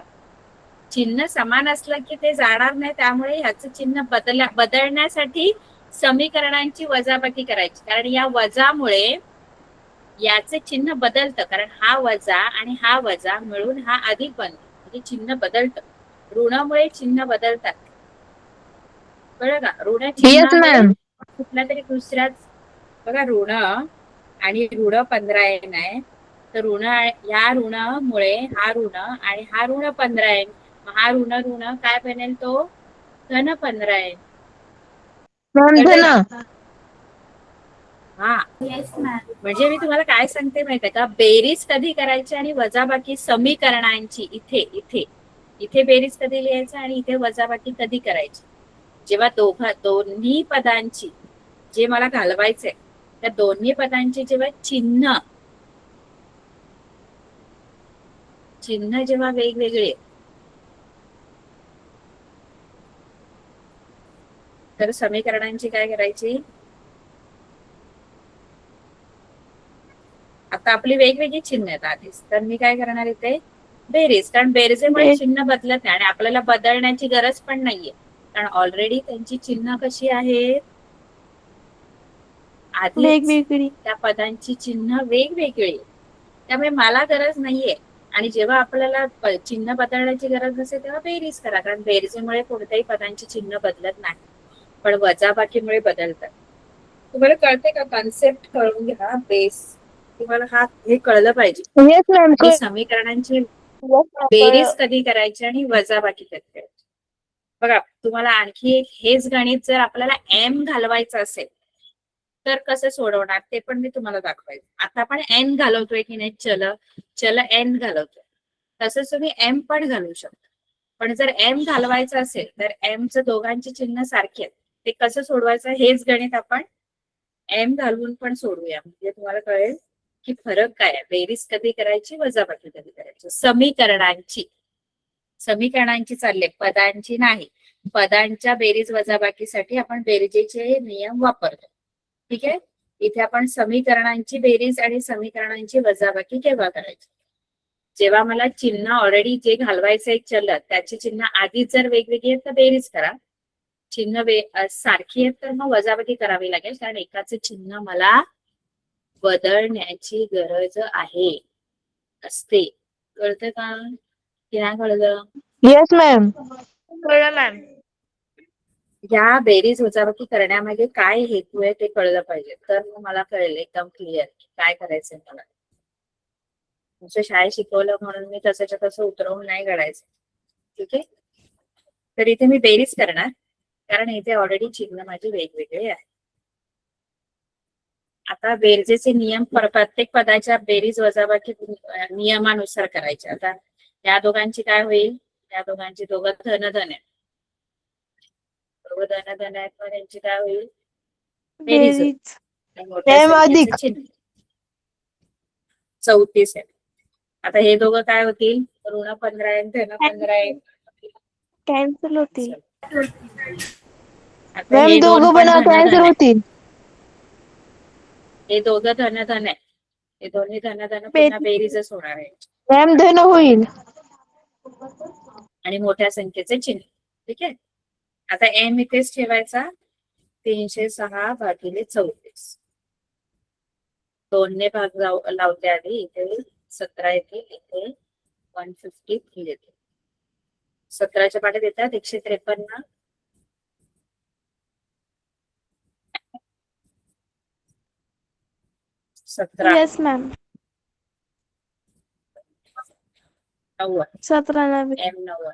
चिन्ह समान असलं की ते जाणार नाही, त्यामुळे ह्याचं चिन्ह बदलण्यासाठी समीकरणांची वजाबाकी करायची. कारण या वजामुळे याचे चिन्ह बदलतं, कारण हा वजा आणि हा वजा मिळून हा अधिक बनतो, म्हणजे चिन्ह बदलतं. ऋणामुळे चिन्ह बदलतात. कळलं का? ऋण येस चिन्हामुळे मॅम. कुठल्या तरी दुसऱ्याच बघा, ऋण आणि ऋण 15 आहे तर ह्या ऋणामुळे हा ऋण आणि हा ऋण 15 आहे, हा ऋण ऋण काय बनेल, तो धन 15 आहे. मॅम कळतंय धन. का? हा, येस मॅम. म्हणजे मी तुम्हाला काय सांगते माहितीये का, बेरीज कधी करायची आणि वजाबाकी समीकरणांची इथे इथे इथे बेरीज कधी लिहायची आणि इथे वजाबाकी कधी करायची, जेव्हा दोन्ही पदांची जे मला घालवायचंय त्या दोन्ही पदांची जेव्हा चिन्ह जेव्हा वेगवेगळे, तर समीकरणांची काय करायची, आता आपली वेगवेगळी चिन्ह आहेत आधीच, तर मी काय करणार इथे बेरीज, कारण बेरजेमुळे चिन्ह बदलत नाही आणि आपल्याला बदलण्याची गरज पण नाहीये, कारण ऑलरेडी त्यांची चिन्ह कशी आहेत, आधीच वेगवेगळी. त्या पदांची चिन्ह वेगवेगळी, त्यामुळे मला गरज नाहीये. आणि जेव्हा आपल्याला चिन्ह बदलण्याची गरज नसेल तेव्हा बेरीज करा, कारण बेरजेमुळे कोणत्याही पदांची चिन्ह बदलत नाही, पण वजाबाकीमुळे बदलतात. तुम्हाला कळते का? कॉन्सेप्ट कळून घ्या, बेस तुम्हाला हे कळलं पाहिजे येस मॅम. की समीकरणांची बेरीज कधी करायची आणि वजाबाकी कधी करायची. बघा, तुम्हाला आणखी एक हेच गणित जर आपल्याला एम घालवायचं असेल तर कसं सोडवणार ते पण मी तुम्हाला दाखवायचं. आता आपण एन घालवतोय की नाही, चल एन घालवतोय, तसंच तुम्ही एम पण घालू शकता. पण जर एम घालवायचं असेल तर एमचं दोघांची चिन्ह सारखी आहेत, ते कसं सोडवायचं हेच गणित आपण एम घालवून पण सोडूया, म्हणजे तुम्हाला कळेल की फरक काय आहे, बेरीज कधी करायची, वजाबाकी कधी करायची. समीकरणांची चालले, पदांची नाही. पदांच्या बेरीज वजाबाकीसाठी आपण बेरजेचे नियम वापरतो. ठीक आहे, इथे आपण समीकरणांची बेरीज आणि समीकरणांची वजाबाकी केव्हा करायची जेव्हा मला चिन्ह ऑलरेडी जे घालवायचं एक चल त्याची चिन्ह आधीच जर वेगवेगळी आहेत तर बेरीज करा. चिन्ह सारखी आहेत तर मग वजाबाकी करावी लागेल, कारण एकाचे चिन्ह मला बदलण्याची गरज आहे असते. कळतं का की नाही कळलं? Yes ma'am. कळलं मॅम. या बेरीज वजाबाकी करण्यामागे काय हेतू आहे ते कळलं पाहिजे, तर मग मला कळेल एकदम क्लिअर काय करायचंय मला. तुमच्या शाळेत शिकवलं म्हणून मी तसंच्या तसं उतरवून नाही काढायचं. ठीक आहे, तर इथे मी बेरीज करणार, कारण इथे ऑलरेडी चिन्ह माझे वेगवेगळे आहे. आता बेरजेचे नियम प्रत्येक पदाच्या बेरीज वजाबाकी नियमानुसार करायचे. आता या दोघांची काय होईल, या दोघांची दोघं धन धन आहेत, दोघं धन धन आहेत, मग त्यांची काय होईल बेरीज होईल. बेरीज. आणि मोठ्या M संख्येचे अधिक. चिन्ह 34 आहे. आता हे दोघं काय होतील, ऋण 15 आहे, धन 15 आहे. कॅन्सल होतील. आता मॅम हे दोन दोघं पण पण धन कॅन्सल धन आहे, होतील. हे दोघं धन धन आहे, हे दोन्ही धन धन पुन्हा बेरीज. बेरीजच होणार आहे. मॅम धन होईल. आणि मोठ्या संख्येचे चिन्ह. ठीक आहे, आता एम इथेच ठेवायचा, 306 भागिले 34. 2 ने भाग लावते आधी, इथे 17 येते, इथे 153 येते. 17च्या पाठी देतात 153. सतरा येस मॅम. 90 17 नव्हे. एम 90.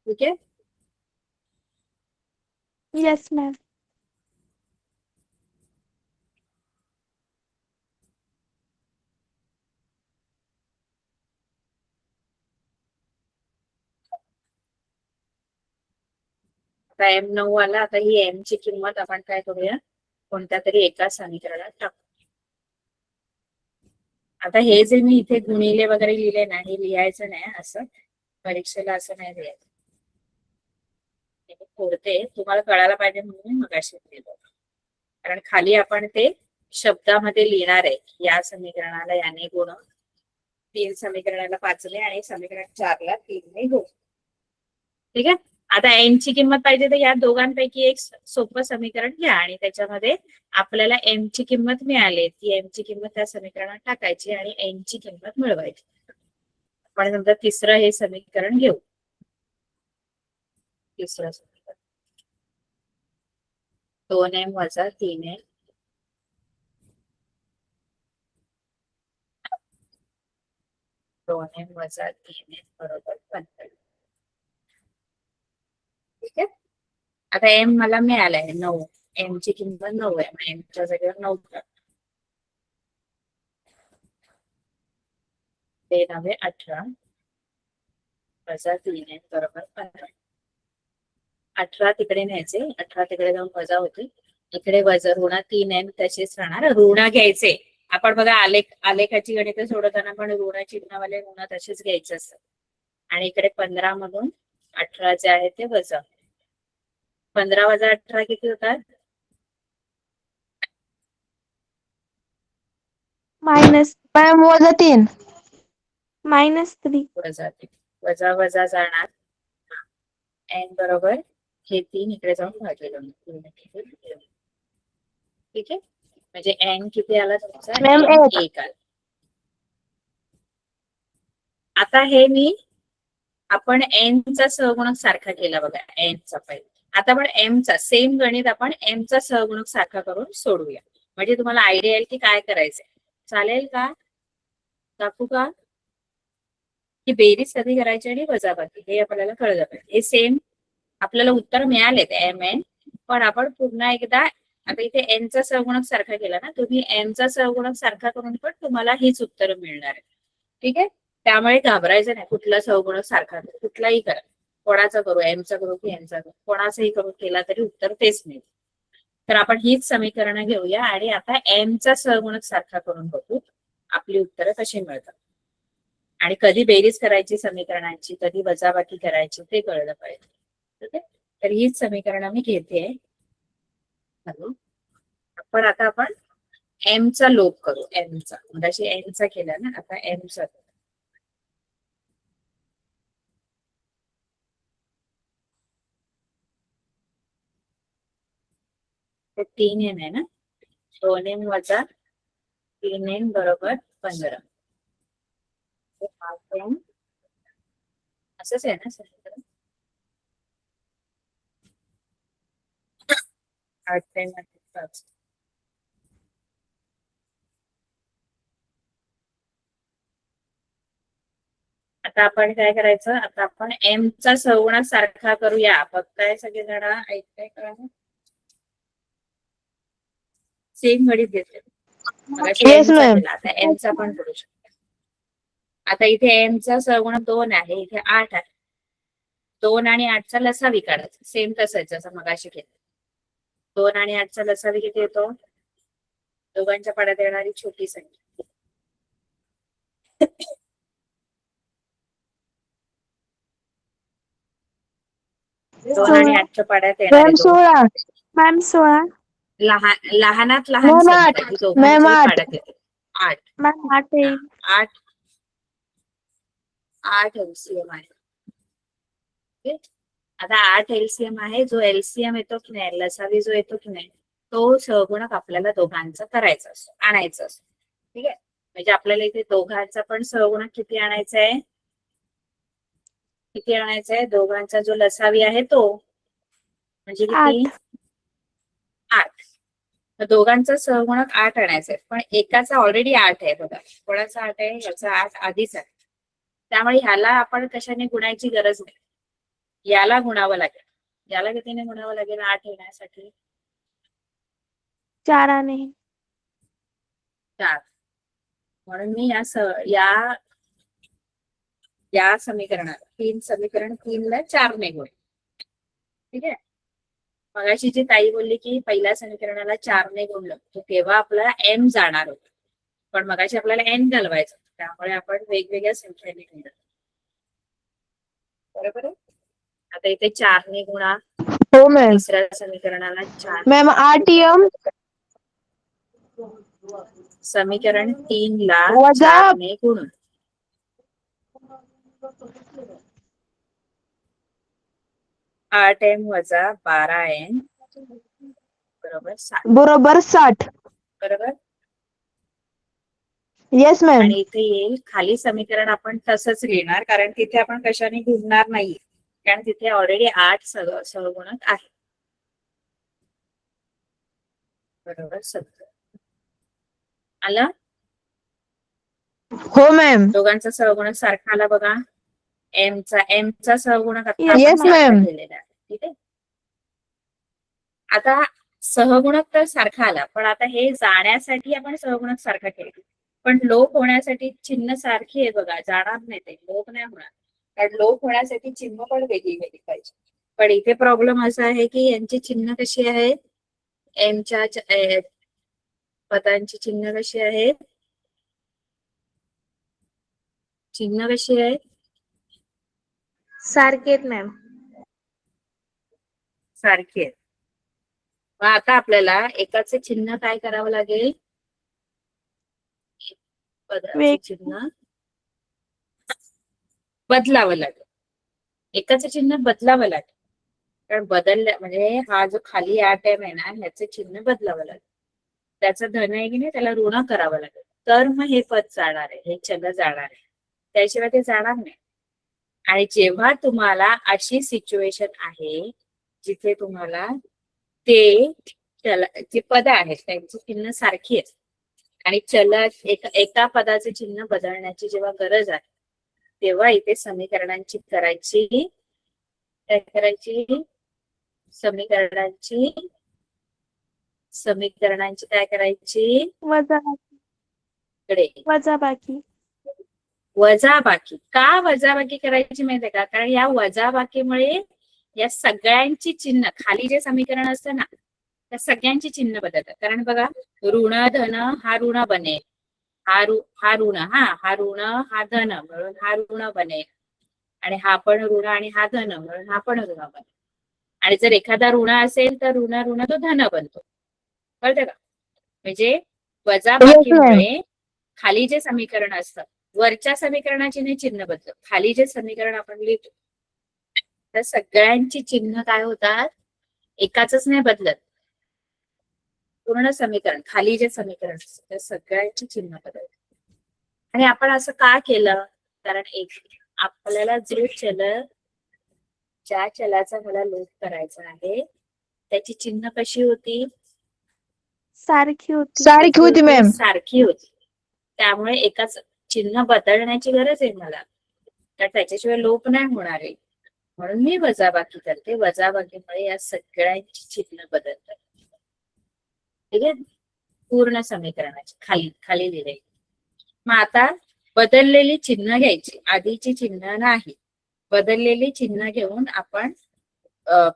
ठीक आहे, येस मॅम. आता एम 9 आला. आता ही एम ची किंमत आपण काय करूया, कोणत्या तरी एका समीकरणात टाकू. आता हे जे मी इथे गुणिले वगैरे लिहिले ना, हे लिहायचं नाही असं, परीक्षेला असं नाही लिहायचं. पुरते तुम्हाला कळायला पाहिजे म्हणून मी मगाशी लिहिलं, कारण खाली आपण ते शब्दामध्ये लिहिणार आहे. या समीकरणाला याने गुण, 3 समीकरणाला 5 ने आणि समीकरण 4 ला 3 ने गुण. ठीक आहे, आता एन ची किंमत पाहिजे तर या दोघांपैकी एक सोपं समीकरण घ्या आणि त्याच्यामध्ये आपल्याला एम ची किंमत मिळाली, ती एम ची किंमत त्या समीकरणात टाकायची आणि एन ची किंमत मिळवायची. आपण नंतर तिसरं हे समीकरण घेऊ. तिसरं समीकरण 2m वजा 3m वजा 3m बरोबर 15. ठीक आहे, आता एम मला मिळालाय 9. एम ची किंमत 9 आहे, मग एमच्या जागेवर 9 ते 9 18 वजा 3m बरोबर 15. 18 तिकडे न्यायचे, 18 तिकडे जाऊन वजा होते, इकडे वजा ऋण 3m तसेच राहणार. ऋण घ्यायचे आपण बघा, आलेखाची गणित सोडवताना पण ऋण चिन्हवाले ऋण तसेच घ्यायचे असतात. आणि इकडे 15 मधून 18 जे आहे ते वजा. 15 वजा 18 किती होतात, मायनस. मॅम -3. -3. वजा 3. वजा वजा जाणार, एन बरोबर हे 3 इकडे जाऊन भागेल. ठीक आहे, म्हणजे एन किती आला तुमचा, मॅम, N 1 आला. आता हे मी आपण एन चा सहगुणक सारखा केला बघा, एन चा पहिले. आता आपण एम चा सेम गणित आपण एम चा सहगुणक सारखा करून सोडवूया, म्हणजे तुम्हाला आयडिया येईल की काय करायचंय. चालेल का, दाखवू का की बेरीज कधी करायची आणि वजाबाकी हे आपल्याला कळलं पाहिजे. हे सेम आपल्याला उत्तर मिळाले एम एन, पण आपण पुन्हा एकदा आता इथे एन चा सहगुणक सारखा केला ना, तुम्ही एम चा सहगुणक सारखा करून पण तुम्हाला हीच उत्तर मिळणार आहे. ठीक आहे, त्यामुळे घाबरायचं नाही. कुठला सहगुणक सारखा करू, कुठलाही करा, कोणाचा करू, एमचा करू की एनचा करू, कोणाचाही करून केला तरी उत्तर तेच मिळेल. तर आपण हीच समीकरणं घेऊया आणि आता एमचा सहगुणक सारखा करून बघू आपली उत्तरं कशी मिळतात. आणि कधी बेरीज करायची समीकरणांची, कधी वजाबाकी करायची ते कळलं पाहिजे. ठीक आहे, तर हीच समीकरणं मी घेते. आपण एमचा लोप करू. एमचा म्हणजे एनचा केला ना, आता एमचा. तो 3n आहे ना, 2n वजा 3n बरोबर 15. 8n असंच आहे ना समीकरण. 8n + 5. आता आपण काय करायचं, आता आपण एमचा सहगुणक सारखा करूया. बघताय सगळेजण, ऐकताय का? सेम गणित घेतले. Yes, ma'am. आता एमचा पण करू शकतो. आता इथे एमचा सहगुणक 2 आहे, इथे 8 आहे. 2 आणि 8चा लसावी काढायचा. सेम तसंच जसं मगाशी केलं. 2 आणि 8चा लसावी किती येतो? दोघांच्या पाड्यात येणारी छोटी संख्या. 2 आणि 8च्या पाड्यात येणारे मॅम दोन 16. मॅम 16. लहानात लहान मॅम संख्या 8. जी दोघांच्याही मॅम 8. पाड्यात येते. 8. मॅम 8 येईल. 8 एलसीएम आहे. ओके. आता 8 एलसीएम आहे. जो एलसीएम येतो की नाही, लसावी जो येतो की नाही, तो सहगुणक आपल्याला दोघांचा करायचा असतो, आणायचा असतो. ठीक आहे. म्हणजे आपल्याला इथे दोघांचा पण सहगुणक किती आणायचा आहे? किती आणायचा आहे? दोघांचा जो लसावी आहे तो म्हणजे किती? 8. तर दोघांचा सहगुणक 8 आणायचा आहे. पण एकाचा ऑलरेडी 8 आहे बघा. कोणाचा 8 आहे? याचा 8 आधीच आहे. त्यामुळे ह्याला आपण कशाने गुणायची गरज नाही. याला गुणावं लागेल. याला कितीने गुणावं लागेल 8 येण्यासाठी? 4 ने. 4. म्हणून मी या समीकरणाला समीकरण 3 ला 4 ने गुण. ठीक आहे. मगाशी जी ताई बोलली की पहिल्या समीकरणाला 4 ने गुणलं, तो तेव्हा आपल्याला एम जाणार होतं. पण मगाशी आपल्याला एन घालवायचं, त्यामुळे आपण वेगवेगळ्या संख्येने गुणलं. बरोबर आहे. आता इथे 4 ने गुणा. हो मॅम. तिसऱ्या समीकरणाला 4. मॅम 8m समीकरण 3 ला वजा 4 ने गुणून. 8m वजा 12n बरोबर 60. बरोबर 60. बरोबर. Yes ma'am. आणि इथे येईल खाली समीकरण आपण तसंच लिहिणार, कारण तिथे आपण कशाने गुणणार नाही, कारण तिथे ऑलरेडी 8 सहगुणक आहे. बरोबर 70. आला? हो मॅम. दोघांचा सहगुणक सारखा आला बघा. एमचा सहगुणक आता Yes, आपण सारखा ma'am. केलेला आहे. ठीक आहे. आता सहगुणक तर सारखा आला, पण आता हे जाण्यासाठी आपण सहगुणक सारखा केला. पण लोप होण्यासाठी चिन्ह सारखी आहे बघा. जाणार नाही ते, लोप नाही होणार. कारण लोप होण्यासाठी चिन्ह पण वेगळी वेगळी पाहिजे. पण इथे प्रॉब्लेम असा आहे की यांची चिन्ह कशी आहेत? एमच्या पदांची चिन्ह कशी आहेत? चिन्ह कशी आहेत? सारखेत मॅम. सारखी आहेत. मग आता आपल्याला एकाचे चिन्ह काय करावं लागेल? पदाचे चिन्ह बदलावं लागेल. एकाचे चिन्ह बदलावं लागेल. कारण बदलल्या म्हणजे हा जो खाली 8 आहे ना, ह्याचे चिन्ह बदलावं लागेल. त्याचं धन आहे की नाही, त्याला ऋण करावं लागेल. तर मग हे पद जाणार आहे, हे चल जाणार आहे. त्याशिवाय ते जाणार नाही. आणि जेव्हा तुम्हाला अशी सिच्युएशन आहे जिथे तुम्हाला जे पद आहेत त्यांची चिन्ह सारखी आहेत आणि एका पदाचे चिन्ह बदलण्याची जेव्हा गरज आहे, तेव्हा इथे समीकरणांची काय करायची वजाबाकी. का वजाबाकी करायची माहितीये का? कारण या वजाबाकीमुळे या सगळ्यांची चिन्ह खाली जे समीकरण असतं ना, त्या सगळ्यांची चिन्ह बदलतात. कारण बघा, ऋण धन हा ऋण बनेल, हा ऋण हा धन म्हणून हा ऋण बनेल, आणि हा पण ऋण आणि हा धन म्हणून हा पण ऋण बनेल. आणि जर एखादा ऋण असेल तर ऋण तो धन बनतो. कळतं का? म्हणजे वजाबाकीमुळे खाली जे समीकरण असतं, वरच्या समीकरणाची नाही चिन्ह बदलत, खाली जे समीकरण आपण लिहितो तर सगळ्यांची चिन्ह काय होतात, एकाच नाही बदलत. पूर्ण समीकरण, खाली जे समीकरण असतं त्या सगळ्यांची चिन्ह बदलत. आणि आपण असं का केलं, कारण आपल्याला ज्या चलाचा मला लोप करायचा आहे त्याची चिन्ह कशी होती, सारखी होती. सारखी होती मॅम. सारखी होती. त्यामुळे एकाच चिन्ह बदलण्याची गरज आहे मला, तर त्याच्याशिवाय लोप नाही होणार आहे. म्हणून मी वजाबाकी करते. वजाबाकीमुळे या सगळ्यांची चिन्ह बदलतात. ठीक आहे, पूर्ण समीकरणाची खाली खाली लिहिली. मग आता बदललेली चिन्ह घ्यायची, आधीची चिन्ह नाही. बदललेली चिन्ह घेऊन आपण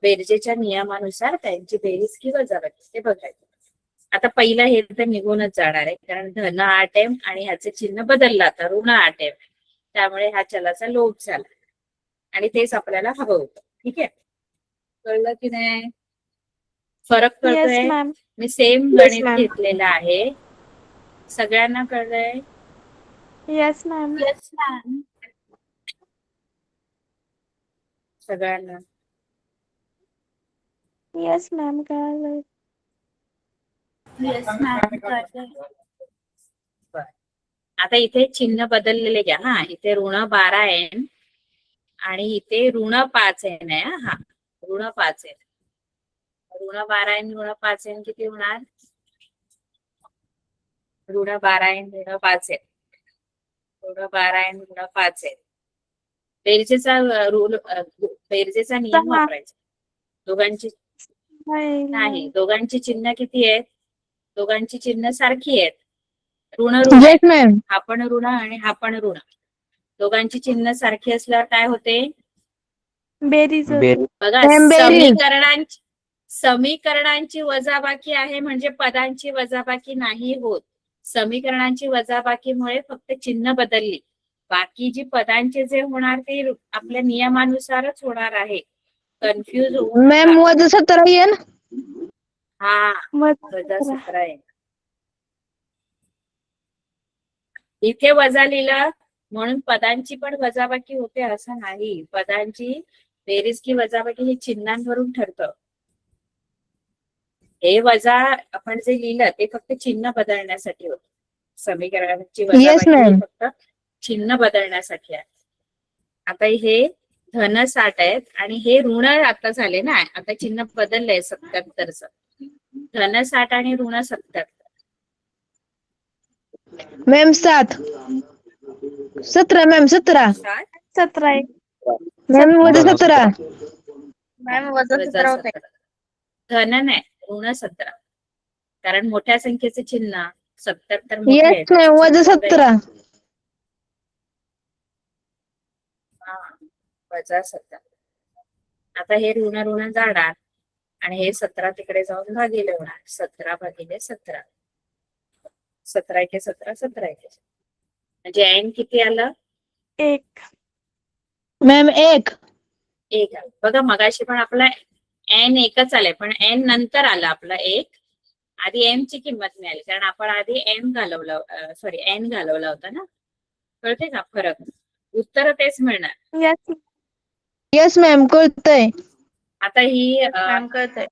बेरजेच्या नियमानुसार त्यांची बेरीज की वजाबाकी ते बघायचं. आता पहिलं हे तर निघूनच जाणार आहे, कारण धन 8m आणि ह्याचे चिन्ह बदललं आता ऋण 8m, त्यामुळे ह्या चलाचा लोप झाला आणि तेच आपल्याला हवं होतं. ठीक आहे, कळलं की नाही, फरक येस कळतोय. मॅम. मी सेम Yes, गणित ma'am. घेतलेलं आहे, सगळ्यांना कळलंय. Yes ma'am. Yes ma'am. सगळ्यांना येस मॅम. कळालं. येस मॅम करते. आता इथे चिन्ह बदललेले घ्या. हा, इथे ऋण 12n आणि इथे ऋण 5n आहे. हा, ऋण 5n, ऋण 12n ऋण 5n किती होणार, ऋण 12n ऋण 5n, ऋण 12n ऋण 5n. बेरजेचा बेरजेचा नियम 6. वापरायचा. दोघांची नाही, दोघांची चिन्ह किती आहेत, दोघांची चिन्ह सारखी आहेत. ऋण ऋण येस आहे, मॅम. हा पण ऋण आणि हा पण ऋण. दोघांची चिन्ह सारखी असल्यावर काय होते, बेरीज होती. बघा, Ma'am, बेरीज. समीकरणांची वजाबाकी आहे म्हणजे पदांची वजाबाकी नाही होत. समीकरणांची वजाबाकीमुळे फक्त चिन्ह बदलली, बाकी जी पदांचे जे होणार ते आपल्या नियमानुसारच होणार आहे. कन्फ्युज होऊ मॅम नका. वजा 17n. हा, वजा वजा 17. 17 आहे. इथे वजा लिहिलं म्हणून पदांची पण वजाबाकी होते असं नाही. पदांची बेरीज की वजाबाकी हे चिन्हांवरून ठरतं. हे वजा आपण जे लिहिलं ते फक्त चिन्ह बदलण्यासाठी होतं. समीकरणाची वजाबाकी ही ma'am. फक्त चिन्ह बदलण्यासाठी आहे. आता हे धन 60 आहेत आणि हे ऋण आता झाले ना, आता चिन्ह बदललंय 77च. धन 60 आणि ऋण 77. मॅम 7. 17 मॅम 17. 17 आहे. मॅम वजा 17. मॅम वजा वजा 17 होते. 17. धन नाही, ऋण 17, कारण मोठ्या संख्येचे चिन्ह 77 मोठे आहे. येस मॅम वजा 17. वजा 17. आता हे ऋण ऋण जाणार आणि हे 17 तिकडे जाऊन भागिले होणार. 17 भागिले 17, 17 एके 17, 17 एके 17. म्हणजे एन किती आलं, 1. मॅम 1. 1 आलं. बघा मगाशी पण आपला एन एकच आलाय, पण एन नंतर आलं आपला 1. आधी एम ची किंमत मिळाली, कारण आपण आधी एन घालवला होता ना. कळते का फरक, उत्तर तेच मिळणार. येस. येस मॅम कळतंय. आता ही मॅम कळतंय.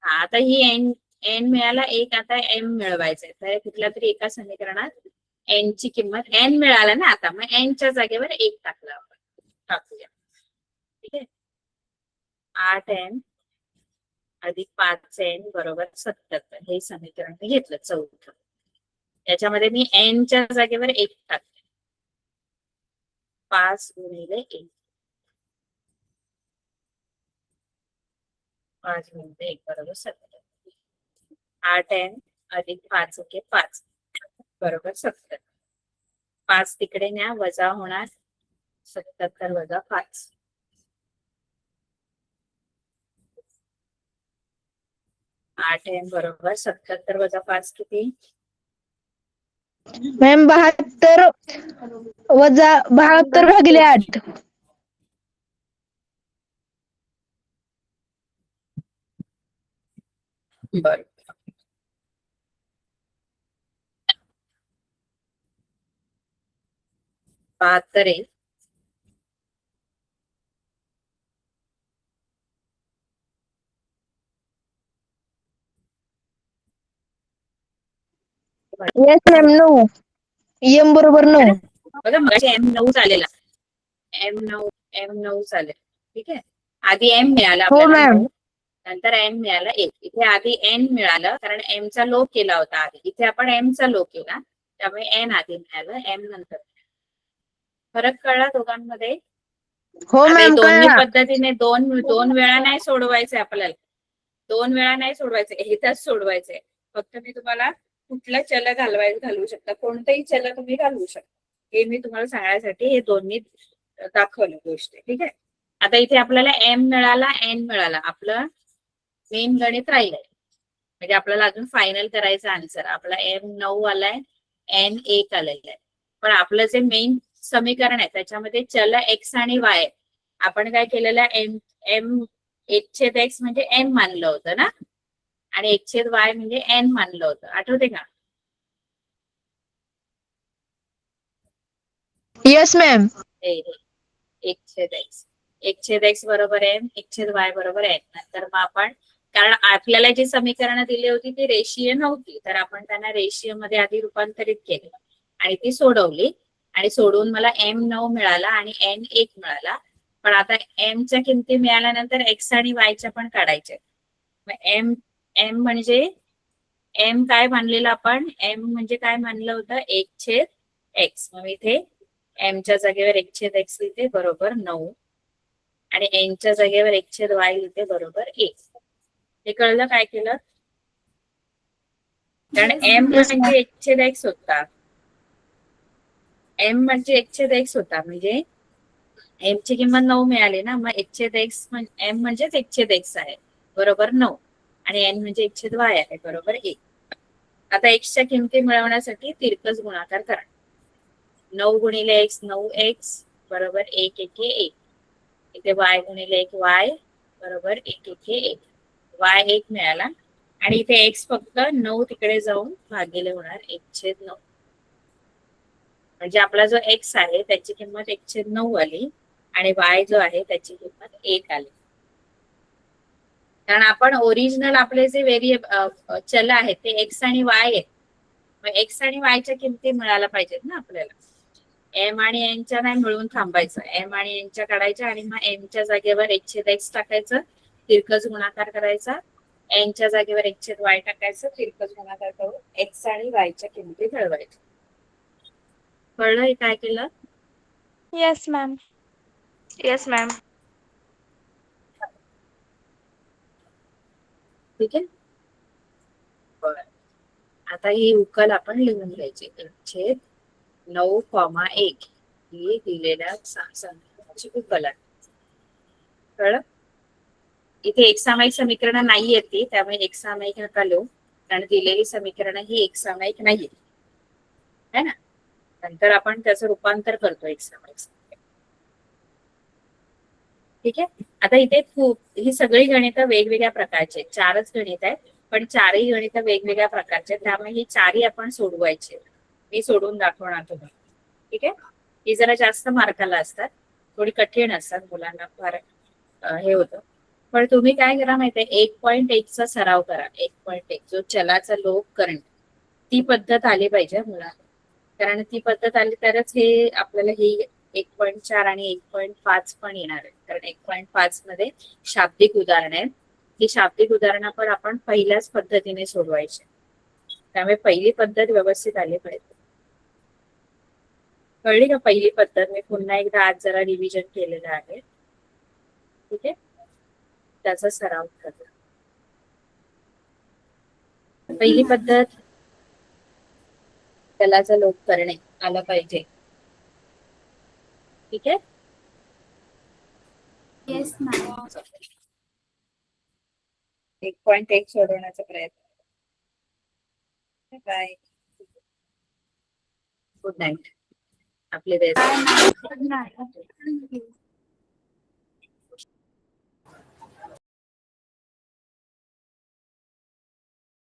आता ही एन मिळाला 1, आता एम मिळवायचंय. तर कुठल्या तरी एका समीकरणात एन ची किंमत, एन मिळाला ना, आता मग एनच्या जागेवर 1 टाकला आपण. टाकूया, ठीक आहे. 8n अधिक 5n बरोबर 77, हे समीकरण मी घेतलं चौथं. याच्यामध्ये मी एनच्या जागेवर 1 टाकते. 5 गुणिले 1, 5 गुणिले 1 बरोबर 77. 8n अधिक 5 एके 5 बरोबर 70. 5 तिकडे न्या, वजा होणार 77 वजा 5. 8n बरोबर 77 वजा 5 किती, मॅम 72 वजा 72 भागिले 8. बरं. बहात्तर आहे. Yes ma'am 9. एम बरोबर 9. बघा मग M9 चालेल. M9 चालेल. ठीक आहे. आधी M मिळाला हो आपल्याला मॅम. 9, नंतर M मिळाला 1. इथे आधी N मिळालं कारण M चा लो केला होता आधी. इथे आपण M चा लो केला त्यामुळे N आधी मिळालं, M नंतर. फरक कळला दोघांमध्ये? हो आता हे मॅम दोन्ही कळला. पद्धतीने दोन वेळा नाही सोडवायचे आपल्याला. 2 वेळा नाही सोडवायचे, एकदाच सोडवायचे. फक्त मी तुम्हाला कुठला चल घालू शकता, कोणतेही चल तुम्ही घालवू शकता. हे मी तुम्हाला सांगण्यासाठी हे दोन्ही दाखवलं गोष्टी. ठीक आहे. आता इथे आपल्याला M मिळाला, N मिळाला. आपलं मेन गणित राहिलंय. म्हणजे आपल्याला अजून फायनल करायचं आन्सर. आपला M9 आलाय, N1 आलेला आहे. पण आपलं जे मेन समीकरण आहे त्याच्यामध्ये चल X आणि Y. आपण काय केलेलं M 1/x म्हणजे M मानलं होतं ना, आणि 1/y म्हणजे N मानलं होतं. आठवते का? Yes ma'am. 1/x. 1/x बरोबर M, 1/y बरोबर N. नंतर मग आपण, कारण आपल्याला जी समीकरणं दिली होती ती रेषीय नव्हती, तर आपण त्यांना रेषीय मध्ये आधी रूपांतरित केलं आणि ती सोडवली. आणि सोडवून मला M9 मिळाला आणि N1 मिळाला. पण आता M च्या किमती मिळाल्यानंतर X आणि Y च्या पण काढायच्या. मग M म्हणजे M काय मानलेलं आपण? M म्हणजे काय मानलं होतं? 1/x. मग इथे M च्या जागेवर 1/x लिहिते बरोबर 9 आणि N च्या जागेवर 1/y लिहिते बरोबर 1. हे कळलं काय केलं? कारण M म्हणजे 1/x होता. M म्हणजे 1/x होता, म्हणजे M ची किंमत 9 मिळाली ना, मग 1/x M म्हणजेच 1/x आहे बरोबर 9 आणि N म्हणजे 1/y आहे बरोबर 1. आता X च्या किमती मिळवण्यासाठी तिरकस गुणाकार करा. 9 गुणिले X 9x बरोबर 1 1 1. इथे Y गुणिले 1 Y बरोबर 1 1 1. Y 1 मिळाला आणि इथे X फक्त 9 तिकडे जाऊन भागिले होणार 1/9. म्हणजे आपला जो X आहे त्याची किंमत 1/9 आली आणि Y जो आहे त्याची किंमत 1 आली. कारण आपण ओरिजिनल आपले जे चल आहेत ते X आणि Y आहेत. मग X आणि Y च्या किमती मिळायला पाहिजेत ना आपल्याला. M आणि N च्या नाही मिळून थांबायचं. M आणि N च्या काढायच्या आणि मग M च्या जागेवर 1/x टाकायचं, तिरकस गुणाकार करायचा. N च्या जागेवर 1/y टाकायचं, तिरकस गुणाकार करून X आणि Y च्या किमती मिळवायच्या. कळलं हे काय केलं? Yes ma'am. Yes ma'am. ठीक आहे. बरं. आता ही उकल आपण लिहून घ्यायची. 1/9,1 ही दिलेल्या समीकरणाची उकल आहे. कळलं? इथे एकसामायिक समीकरण नाही येते, त्यामुळे एकसामायिक नका लिहू, कारण दिलेली समीकरण ही एकसामायिक नाहीये है ना. नंतर आपण त्याचं रूपांतर करतो एकसामायिक. ठीक आहे. आता इथे ही सगळी गणितं वेगवेगळ्या प्रकारचे, 4च गणित आहेत, पण 4ही गणितं वेगवेगळ्या प्रकारचे, त्यामुळे ही 4ही आपण सोडवायचे. मी सोडून दाखवणार तुम्हाला. ठीक आहे. ही जरा जास्त मार्काला असतात, थोडी कठीण असतात, मुलांना फार हे होतं. पण तुम्ही काय करा माहितीये, 1.1 चा सराव करा. 1.1 जो चलाचा लोप करणे, ती पद्धत आली पाहिजे मुलांना. कारण ती पद्धत आली तरच हे आपल्याला ही 1.4 आणि 1.5 पण येणार आहे. कारण 1.5 मध्ये शाब्दिक उदाहरण आहेत. ही शाब्दिक उदाहरणं पण आपण पहिल्याच पद्धतीने सोडवायची. त्यामुळे पहिली पद्धत व्यवस्थित आली पाहिजे. कळली का पहिली पद्धत? मी पुन्हा एकदा आज जरा रिव्हिजन केलेलं आहे. ठीक आहे. त्याचा सराव करा. पहिली पद्धत चलाचा लोप करणे आला पाहिजे. ठीक आहे. Yes ma'am. 1.1 सोडवण्याचा प्रयत्न. बाय. Good night. आपले नाही.